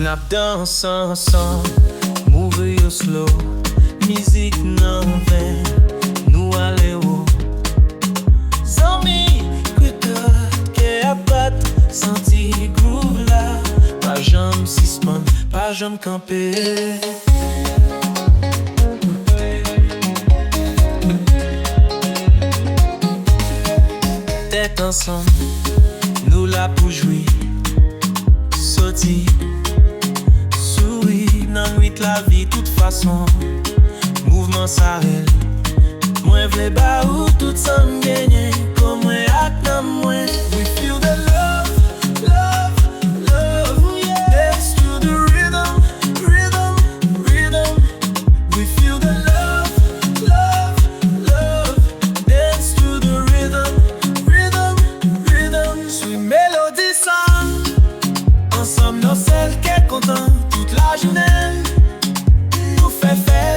Nap danse ensemble, move yo slow. Musique nan ven, nou ale ou. Zami, que a bat, senti groove la. Pas jam sisman, pas jam camper. Tête ensemble, nous la pour jouir. Sauter, sourire, nan nuit la vie toute façon. Mouvement s'arrête. Moi vle ba ou tout ça m'gagne. Comme moi ak nan moi. We feel the love, love, love. Dance to the rhythm, rhythm, rhythm. We feel the love, love, love. Dance to the rhythm, rhythm, rhythm. Sweet mélodie sang. Ensemble nos celles qu'est content toute la journée. Nous fait faire